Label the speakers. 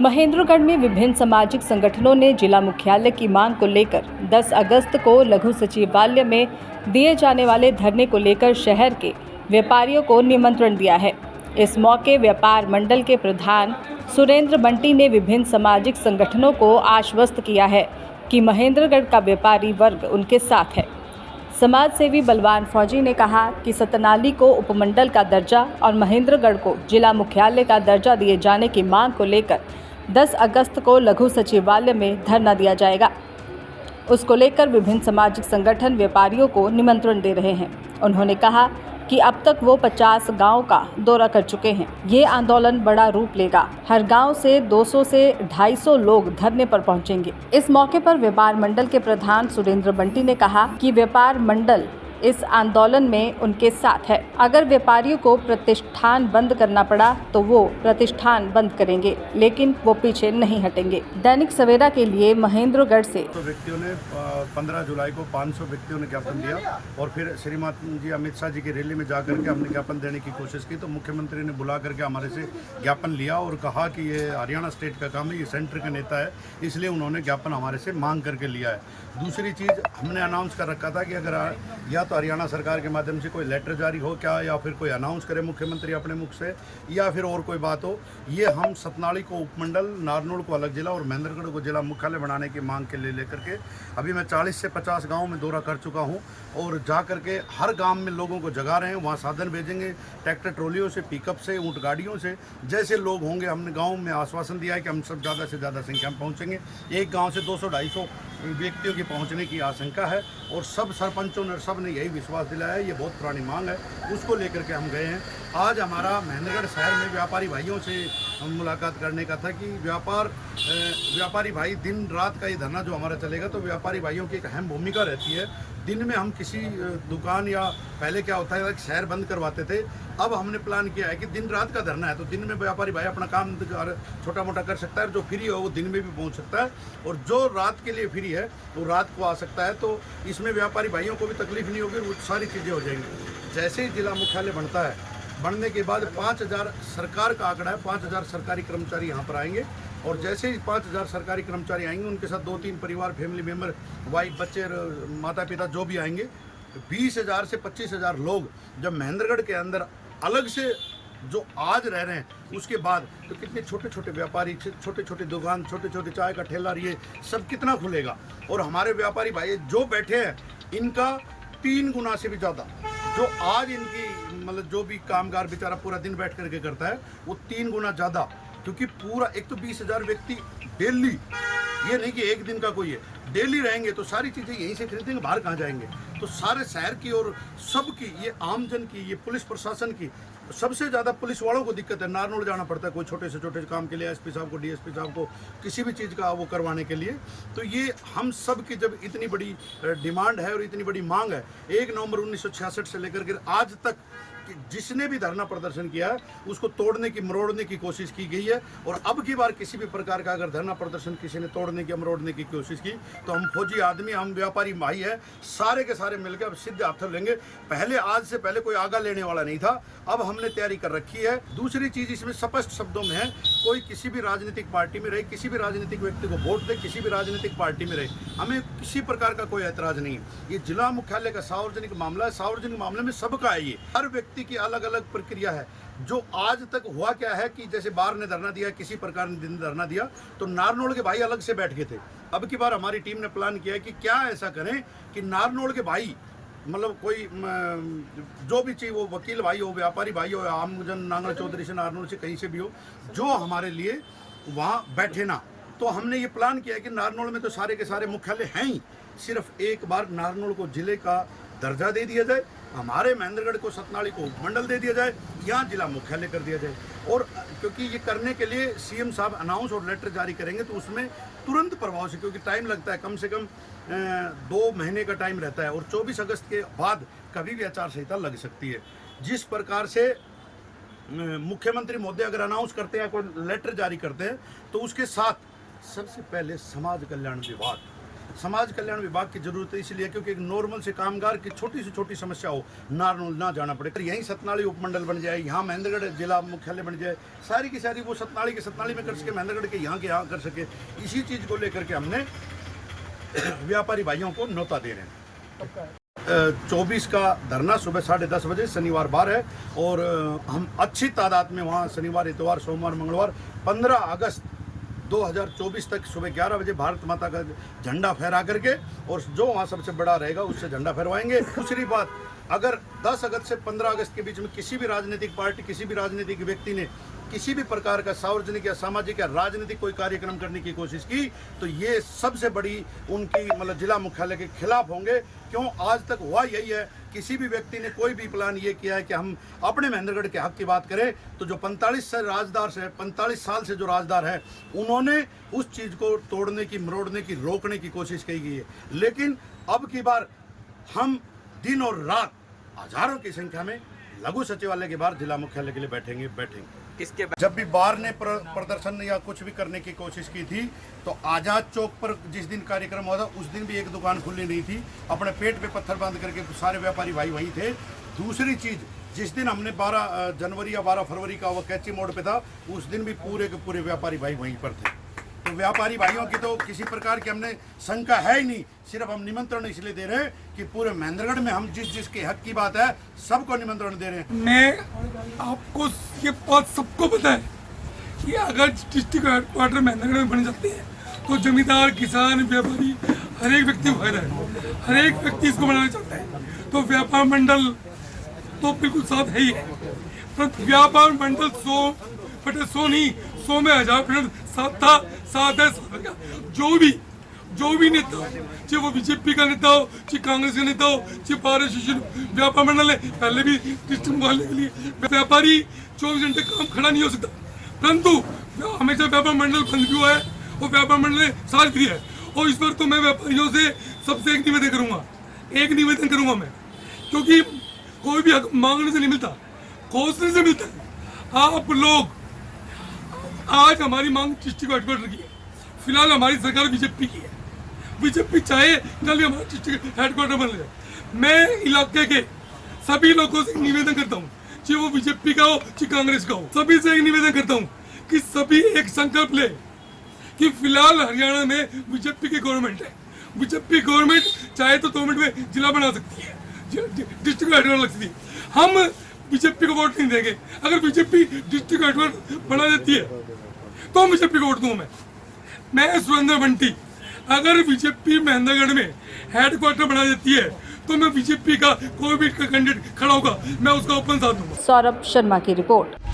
Speaker 1: महेंद्रगढ़ में विभिन्न सामाजिक संगठनों ने जिला मुख्यालय की मांग को लेकर 10 अगस्त को लघु सचिवालय में दिए जाने वाले धरने को लेकर शहर के व्यापारियों को निमंत्रण दिया है। इस मौके व्यापार मंडल के प्रधान सुरेंद्र बंटी ने विभिन्न सामाजिक संगठनों को आश्वस्त किया है कि महेंद्रगढ़ का व्यापारी वर्ग उनके साथ है। समाज सेवी बलवान फौजी ने कहा कि सतनाली को उपमंडल का दर्जा और महेंद्रगढ़ को जिला मुख्यालय का दर्जा दिए जाने की मांग को लेकर 10 अगस्त को लघु सचिवालय में धरना दिया जाएगा। उसको लेकर विभिन्न सामाजिक संगठन व्यापारियों को निमंत्रण दे रहे हैं। उन्होंने कहा कि अब तक वो 50 गांव का दौरा कर चुके हैं। ये आंदोलन बड़ा रूप लेगा। हर गांव से 200 से 250 लोग धरने पर पहुंचेंगे। इस मौके पर व्यापार मंडल के प्रधान सुरेंद्र बंटी ने कहा कि व्यापार मंडल इस आंदोलन में उनके साथ है। अगर व्यापारियों को प्रतिष्ठान बंद करना पड़ा तो वो प्रतिष्ठान बंद करेंगे, लेकिन वो पीछे नहीं हटेंगे। दैनिक सवेरा के लिए महेंद्रगढ़ से
Speaker 2: व्यक्तियों ने 15 जुलाई को 500 व्यक्तियों ने ज्ञापन दिया और फिर श्रीमान जी अमित शाह जी की रैली में जाकर के हमने ज्ञापन देने की कोशिश की तो मुख्यमंत्री ने बुला करके हमारे से ज्ञापन लिया और कहा कि ये हरियाणा स्टेट का काम है, ये सेंटर का नेता है, इसलिए उन्होंने ज्ञापन हमारे से मांग करके लिया है। दूसरी चीज़ हमने अनाउंस कर रखा था कि अगर या तो हरियाणा सरकार के माध्यम से कोई लेटर जारी हो क्या, या फिर कोई अनाउंस करे मुख्यमंत्री अपने मुख से, या फिर और कोई बात हो, ये हम सतनाली को उपमंडल, नारनौल को अलग जिला और महेंद्रगढ़ को जिला मुख्यालय बनाने की मांग के लिए लेकर के अभी मैं 40 से 50 गाँव में दौरा कर चुका हूँ और जा करके हर गाँव में लोगों को जगा रहे हैं। वहाँ साधन भेजेंगे, ट्रैक्टर ट्रॉलियों से, पिकअप से, ऊँट गाड़ियों से, जैसे लोग होंगे। हमने गाँव में आश्वासन दिया है कि हम सब ज़्यादा से ज़्यादा संख्या में पहुँचेंगे। एक गाँव से 200-250 व्यक्तियों की पहुंचने की आशंका है और सब सरपंचों ने, सब ने यही विश्वास दिलाया है। ये बहुत पुरानी मांग है, उसको लेकर के हम गए हैं। आज हमारा महेंद्रगढ़ शहर में व्यापारी भाइयों से मुलाकात करने का था कि व्यापारी भाई दिन रात का ये धरना जो हमारा चलेगा, तो व्यापारी भाइयों की एक अहम भूमिका रहती है। दिन में हम किसी दुकान या पहले क्या होता है शहर बंद करवाते थे, अब हमने प्लान किया है कि दिन रात का धरना है, तो दिन में व्यापारी भाई अपना काम छोटा मोटा कर सकता है। जो फ्री हो वो दिन में भी पहुंच सकता है और जो रात के लिए फ्री है वो रात को आ सकता है। तो इसमें व्यापारी भाइयों को भी तकलीफ नहीं होगी, वो सारी चीज़ें हो जाएंगी। जैसे ही जिला मुख्यालय बनता है, बनने के बाद 5000 सरकार का आंकड़ा है, 5000 सरकारी कर्मचारी यहाँ पर आएंगे और जैसे ही 5000 सरकारी कर्मचारी आएंगे, उनके साथ 2-3 परिवार, फैमिली मेम्बर, वाइफ, बच्चे, माता पिता जो भी आएंगे, 20,000 से 25,000 लोग जब महेंद्रगढ़ के अंदर अलग से जो आज रह रहे हैं, उसके बाद तो कितने छोटे छोटे व्यापारी, छोटे छोटे दुकान, छोटे छोटे चाय का ठेला, ये सब कितना खुलेगा। और हमारे व्यापारी भाई जो बैठे हैं, इनका 3 गुना से भी ज़्यादा जो आज इनकी मतलब जो भी कामगार बेचारा पूरा दिन बैठ करके करता है, वो 3 गुना ज़्यादा, क्योंकि पूरा एक तो 20,000 व्यक्ति डेली, ये नहीं कि एक दिन का कोई है, डेली रहेंगे तो सारी चीज़ें यहीं से खरीदेंगे, बाहर कहाँ जाएंगे। तो सारे शहर की और सबकी, ये आमजन की, ये पुलिस प्रशासन की, सबसे ज़्यादा पुलिस वालों को दिक्कत है। नारनौल जाना पड़ता है कोई छोटे से छोटे काम के लिए, एसपी साहब को, डीएसपी साहब को, किसी भी चीज़ का वो करवाने के लिए। तो ये हम सब की जब इतनी बड़ी डिमांड है और इतनी बड़ी मांग है, 1 नवंबर 1966 से लेकर के आज तक जिसने भी धरना प्रदर्शन किया है उसको तोड़ने की, मरोड़ने की कोशिश की गई है। और अब की बार किसी भी प्रकार का अगर धरना प्रदर्शन किसी ने तोड़ने की, मरोड़ने की कोशिश की, तो हम फौजी आदमी, हम व्यापारी भाई है, सारे के सारे मिलकर अब सीधे हाथ लेंगे। पहले, आज से पहले कोई आगा लेने वाला नहीं था, अब हमने तैयारी कर रखी है। दूसरी चीज़ इसमें स्पष्ट शब्दों में है, कोई किसी भी राजनीतिक पार्टी में रहे, किसी भी राजनीतिक व्यक्ति को वोट दे, किसी भी राजनीतिक पार्टी में रहे, हमें किसी प्रकार का कोई ऐतराज नहीं है। ये जिला मुख्यालय का सार्वजनिक मामला है, सार्वजनिक मामले में सबका है। ये हर व्यक्ति की अलग अलग प्रक्रिया है। जो आज तक हुआ क्या है कि जैसे बार ने धरना दिया, किसी प्रकार ने धरना दिया, तो नारनौल के भाई अलग से बैठ गए थे। अब की बार हमारी टीम ने प्लान किया है कि क्या ऐसा करें कि नारनौल के भाई, मतलब कोई जो भी चाहिए, वो वकील भाई हो, व्यापारी भाई हो, आमजन, नांगल चौधरी से, नारनौल से, कहीं से भी हो, जो हमारे लिए वहाँ बैठे ना। तो हमने ये प्लान किया कि नारनौल में तो सारे के सारे मुख्यालय हैं ही, सिर्फ एक बार नारनौल को जिले का दर्जा दे दिया जाए, हमारे महेंद्रगढ़ को, सतनाली को उपमंडल दे दिया जाए, यहाँ जिला मुख्यालय कर दिया जाए। और क्योंकि ये करने के लिए सीएम साहब अनाउंस और लेटर जारी करेंगे, तो उसमें तुरंत प्रभाव से, क्योंकि टाइम लगता है, कम से कम 2 महीने का टाइम रहता है और 24 अगस्त के बाद कभी भी आचार संहिता लग सकती है। जिस प्रकार से मुख्यमंत्री महोदय अगर अनाउंस करते हैं, कोई लेटर जारी करते हैं, तो उसके साथ सबसे पहले समाज कल्याण विभाग, समाज कल्याण विभाग की जरूरत है, इसलिए क्योंकि एक नॉर्मल से कामगार की छोटी से छोटी समस्या हो नारनौल ना जाना पड़े। यहीं सतनाली उपमंडल बन जाए, यहाँ महेंद्रगढ़ जिला मुख्यालय बन जाए, सारी की सारी वो सतनाली के सतनाली में कर सके, महेंद्रगढ़ के यहाँ कर सके। इसी चीज़ को लेकर के हमने व्यापारी भाइयों को न्योता दे रहे हैं। 24 का धरना सुबह 10:30 बजे, शनिवार बार है, और हम अच्छी तादाद में वहाँ शनिवार, इतवार, सोमवार, मंगलवार 15 अगस्त 2024 तक सुबह 11 बजे भारत माता का झंडा फहरा करके, और जो वहाँ सबसे बड़ा रहेगा उससे झंडा फहरवाएंगे। दूसरी बात, अगर 10 अगस्त से 15 अगस्त के बीच में किसी भी राजनीतिक पार्टी, किसी भी राजनीतिक व्यक्ति ने किसी भी प्रकार का सार्वजनिक या सामाजिक या राजनीतिक कोई कार्यक्रम करने की कोशिश की, तो ये सबसे बड़ी उनकी मतलब जिला मुख्यालय के खिलाफ होंगे। क्यों? आज तक हुआ यही है, किसी भी व्यक्ति ने कोई भी प्लान ये किया है कि हम अपने महेंद्रगढ़ के हक की बात करें, तो जो 45 साल से जो राजदार है, उन्होंने उस चीज़ को तोड़ने की, मरोड़ने की, रोकने की कोशिश की गई है। लेकिन अब की बार हम दिन और रात हजारों की संख्या में लघु सचिवालय के बाहर जिला मुख्यालय के लिए बैठेंगे।
Speaker 3: किसके
Speaker 2: जब भी बाहर ने प्रदर्शन या कुछ भी करने की कोशिश की थी, तो आज़ाद चौक पर जिस दिन कार्यक्रम हुआ था उस दिन भी एक दुकान खुली नहीं थी, अपने पेट पे पत्थर बांध करके सारे व्यापारी भाई वहीं थे। दूसरी चीज़, जिस दिन हमने 12 जनवरी या 12 फरवरी का वो कैची मोड़ पे था, उस दिन भी पूरे के पूरे व्यापारी भाई वहीं पर थे। तो व्यापारी भाइयों की तो किसी प्रकार की हमने शंका है ही नहीं, सिर्फ हम निमंत्रण इसलिए दे रहे हैं कि पूरे महेंद्रगढ़ में हम जिसके हक की बात है सबको निमंत्रण दे रहे हैं।
Speaker 4: मैं आपको ये बात सबको पता है कि अगर डिस्ट्रिक्ट हेडक्वार्टर महेंद्रगढ़ में बन जाते हैं तो जमींदार, किसान, व्यापारी, हर एक व्यक्ति को फायदा है, हर एक व्यक्ति इसको बनाना चाहता है। तो व्यापार मंडल तो बिल्कुल साथ है ही है, पर व्यापार मंडल 100/100 नहीं, 100 में 1000% साथ था, साथ है, साथ रहेगा। जो भी नेता हो, चाहे वो बीजेपी का नेता हो, चाहे कांग्रेस का नेता हो, चाहे भारत शिक्षण व्यापार मंडल है, पहले भी डिस्ट्रिक्ट मुख्यालय के लिए व्यापारी 24 घंटे काम खड़ा नहीं हो सकता, परंतु हमेशा व्यापार मंडल बंद भी हुआ है और व्यापार मंडल ने साथ दिया है। और इस पर तो मैं व्यापारियों से सबसे एक निवेदन करूंगा मैं, क्योंकि कोई भी हक मांगने से नहीं मिलता, घोषणे से मिलता है। आप लोग आज हमारी मांग डिस्ट्रिक्ट हेडक्वार्टर की है, फिलहाल हमारी सरकार बीजेपी की है। बीजेपी चाहे कल हमारा डिस्ट्रिक्ट हेडक्वार्टर बन जाए। मैं इलाके के सभी लोगों से निवेदन करता हूँ, चाहे वो बीजेपी का हो चाहे कांग्रेस का हो, सभी से एक निवेदन करता हूँ कि सभी एक संकल्प ले कि फिलहाल हरियाणा में बीजेपी की गवर्नमेंट है। बीजेपी गवर्नमेंट चाहे तो 2 मिनट में जिला बना सकती है, डिस्ट्रिक्ट हेडक्वार्टर लग सकती है। हम बीजेपी को वोट नहीं देंगे। अगर बीजेपी डिस्ट्रिक्ट हेडक्वार्टर बना देती है तो बीजेपी को वोट दूंगा मैं सुरेंद्र बंटी। अगर बीजेपी महेंद्रगढ़ में हेडक्वार्टर बना देती है तो मैं बीजेपी का कोई भी कैंडिडेट खड़ा होगा, मैं उसका ओपन साथ दूंगा।
Speaker 1: सौरभ शर्मा की रिपोर्ट।